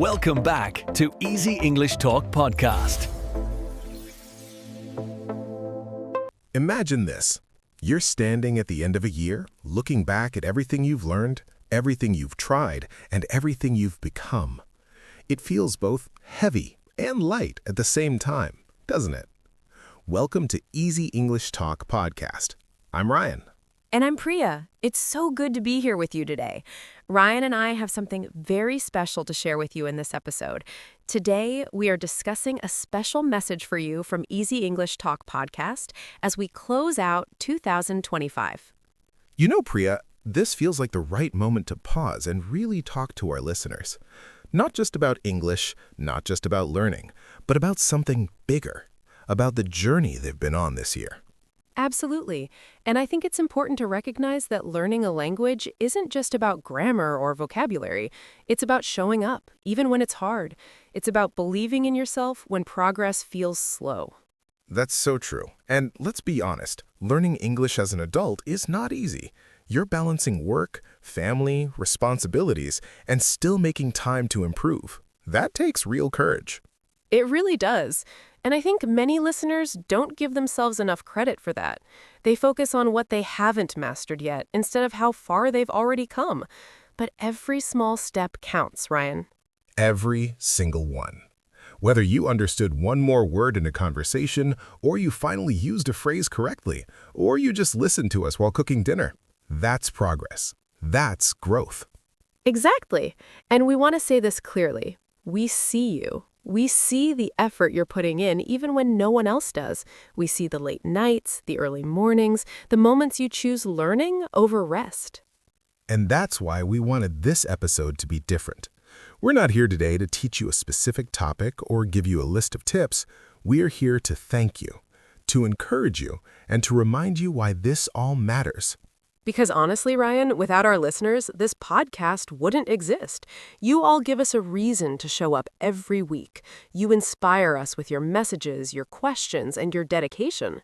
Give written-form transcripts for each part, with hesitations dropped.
Welcome back to Easy English Talk podcast. Imagine this. You're standing at the end of a year, looking back at everything you've learned, everything you've tried, and everything you've become. It feels both heavy and light at the same time, doesn't it? Welcome to Easy English Talk podcast. I'm Ryan. And I'm Priya. It's so good to be here with you today. Ryan and I have something very special to share with you in this episode. Today, we are discussing a special message for you from Easy English Talk podcast as we close out 2025. You know, Priya, this feels like the right moment to pause and really talk to our listeners. Not just about English, not just about learning, but about something bigger, about the journey they've been on this year. Absolutely. And I think it's important to recognize that learning a language isn't just about grammar or vocabulary. It's about showing up, even when it's hard. It's about believing in yourself when progress feels slow. That's so true. And let's be honest, learning English as an adult is not easy. You're balancing work, family, responsibilities, and still making time to improve. That takes real courage. It really does. And I think many listeners don't give themselves enough credit for that. They focus on what they haven't mastered yet instead of how far they've already come. But every small step counts, Ryan. Every single one. Whether you understood one more word in a conversation, or you finally used a phrase correctly, or you just listened to us while cooking dinner, that's progress. That's growth. Exactly. And we want to say this clearly. We see you. We see the effort you're putting in even when no one else does. We see the late nights, the early mornings, the moments you choose learning over rest. And that's why we wanted this episode to be different. We're not here today to teach you a specific topic or give you a list of tips. We're here to thank you, to encourage you, and to remind you why this all matters. Because honestly, Ryan, without our listeners, this podcast wouldn't exist. You all give us a reason to show up every week. You inspire us with your messages, your questions, and your dedication.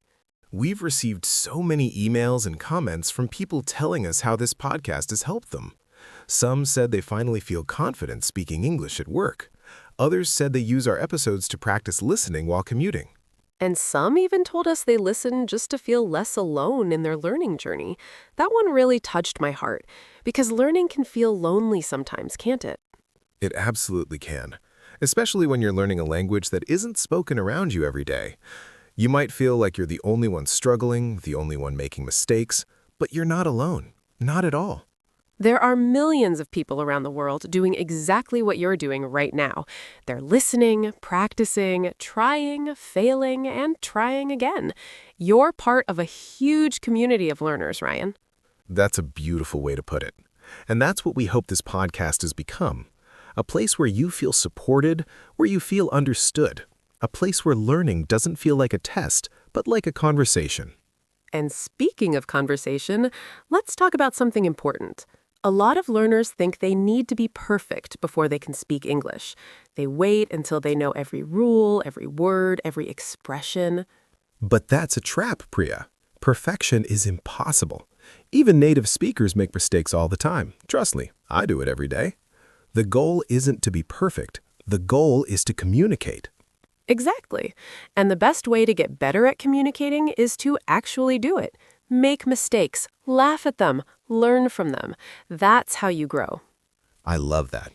We've received so many emails and comments from people telling us how this podcast has helped them. Some said they finally feel confident speaking English at work. Others said they use our episodes to practice listening while commuting. And some even told us they listen just to feel less alone in their learning journey. That one really touched my heart, because learning can feel lonely sometimes, can't it? It absolutely can, especially when you're learning a language that isn't spoken around you every day. You might feel like you're the only one struggling, the only one making mistakes, but you're not alone. Not at all. There are millions of people around the world doing exactly what you're doing right now. They're listening, practicing, trying, failing, and trying again. You're part of a huge community of learners, Ryan. That's a beautiful way to put it. And that's what we hope this podcast has become. A place where you feel supported, where you feel understood. A place where learning doesn't feel like a test, but like a conversation. And speaking of conversation, let's talk about something important. A lot of learners think they need to be perfect before they can speak English. They wait until they know every rule, every word, every expression. But that's a trap, Priya. Perfection is impossible. Even native speakers make mistakes all the time. Trust me, I do it every day. The goal isn't to be perfect. The goal is to communicate. Exactly. And the best way to get better at communicating is to actually do it. Make mistakes, laugh at them, learn from them. That's how you grow. I love that.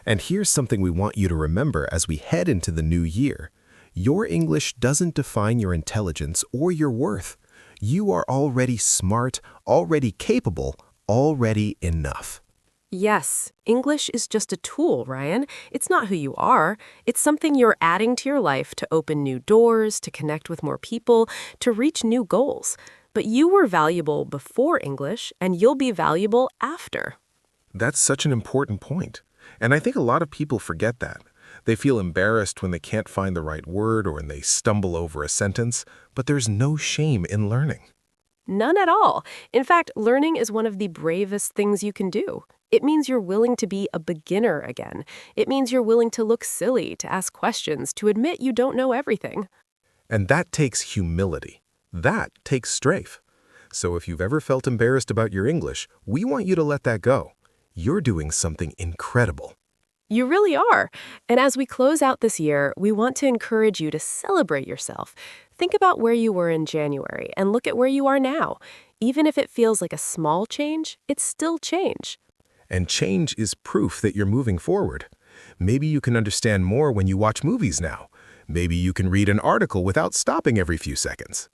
And here's something we want you to remember as we head into the new year. Your English doesn't define your intelligence or your worth. You are already smart, already capable, already enough. Yes, English is just a tool, Ryan. It's not who you are. It's something you're adding to your life to open new doors, to connect with more people, to reach new goals. But you were valuable before English, and you'll be valuable after. That's such an important point. And I think a lot of people forget that. They feel embarrassed when they can't find the right word or when they stumble over a sentence, but there's no shame in learning. None at all. In fact, learning is one of the bravest things you can do. It means you're willing to be a beginner again. It means you're willing to look silly, to ask questions, to admit you don't know everything. And that takes humility. That takes strength. So if you've ever felt embarrassed about your English, we want you to let that go. You're doing something incredible. You really are. And as we close out this year, we want to encourage you to celebrate yourself. Think about where you were in January and look at where you are now. Even if it feels like a small change, it's still change. And change is proof that you're moving forward. Maybe you can understand more when you watch movies now. Maybe you can read an article without stopping every few seconds.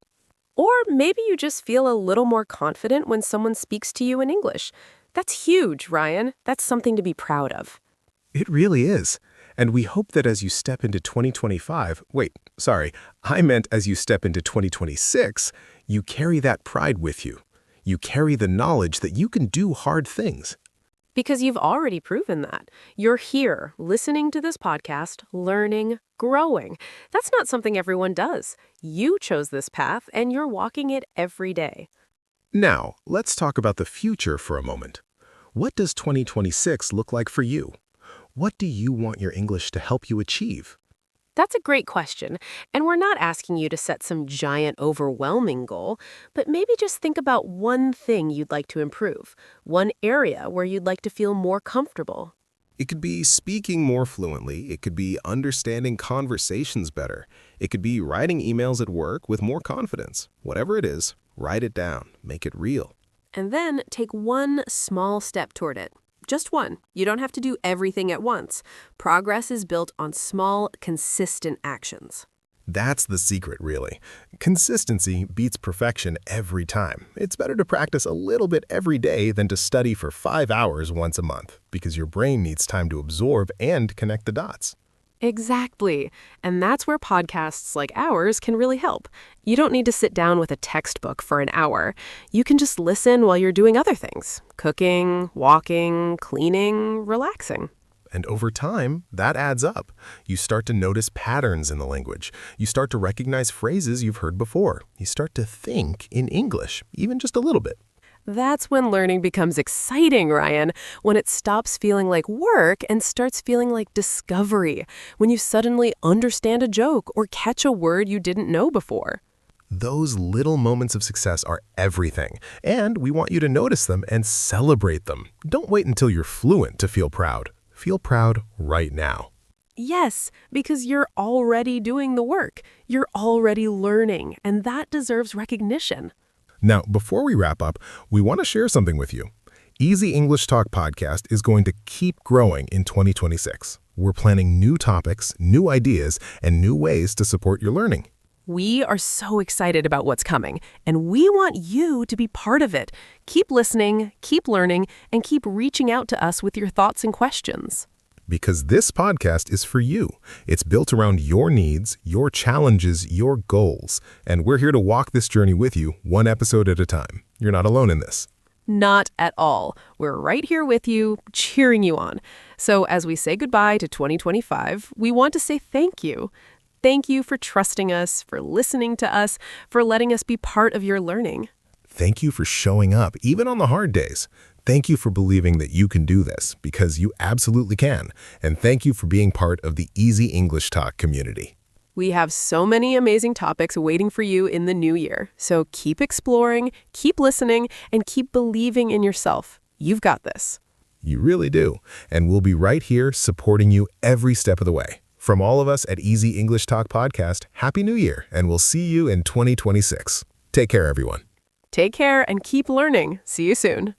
Or maybe you just feel a little more confident when someone speaks to you in English. That's huge, Ryan. That's something to be proud of. It really is. And we hope that as you step into 2025, I meant as you step into 2026, you carry that pride with you. You carry the knowledge that you can do hard things. Because you've already proven that. You're here, listening to this podcast, learning, growing. That's not something everyone does. You chose this path, and you're walking it every day. Now, let's talk about the future for a moment. What does 2026 look like for you? What do you want your English to help you achieve? That's a great question, and we're not asking you to set some giant, overwhelming goal, but maybe just think about one thing you'd like to improve, one area where you'd like to feel more comfortable. It could be speaking more fluently. It could be understanding conversations better. It could be writing emails at work with more confidence. Whatever it is, write it down. Make it real. And then take one small step toward it. Just one. You don't have to do everything at once. Progress is built on small, consistent actions. That's the secret, really. Consistency beats perfection every time. It's better to practice a little bit every day than to study for 5 hours once a month, because your brain needs time to absorb and connect the dots. Exactly. And that's where podcasts like ours can really help. You don't need to sit down with a textbook for an hour. You can just listen while you're doing other things. Cooking, walking, cleaning, relaxing. And over time, that adds up. You start to notice patterns in the language. You start to recognize phrases you've heard before. You start to think in English, even just a little bit. That's when learning becomes exciting, Ryan, when it stops feeling like work and starts feeling like discovery, when you suddenly understand a joke or catch a word you didn't know before. Those little moments of success are everything, and we want you to notice them and celebrate them. Don't wait until you're fluent to feel proud. Feel proud right now. Yes, because you're already doing the work. You're already learning, and that deserves recognition. Now, before we wrap up, we want to share something with you. Easy English Talk Podcast is going to keep growing in 2026. We're planning new topics, new ideas, and new ways to support your learning. We are so excited about what's coming, and we want you to be part of it. Keep listening, keep learning, and keep reaching out to us with your thoughts and questions. Because this podcast is for you. It's built around your needs, your challenges, your goals. And we're here to walk this journey with you, one episode at a time. You're not alone in this. Not at all. We're right here with you, cheering you on. So as we say goodbye to 2025, we want to say thank you. Thank you for trusting us, for listening to us, for letting us be part of your learning. Thank you for showing up, even on the hard days. Thank you for believing that you can do this, because you absolutely can. And thank you for being part of the Easy English Talk community. We have so many amazing topics waiting for you in the new year. So keep exploring, keep listening, and keep believing in yourself. You've got this. You really do. And we'll be right here supporting you every step of the way. From all of us at Easy English Talk Podcast, Happy New Year, and we'll see you in 2026. Take care, everyone. Take care and keep learning. See you soon.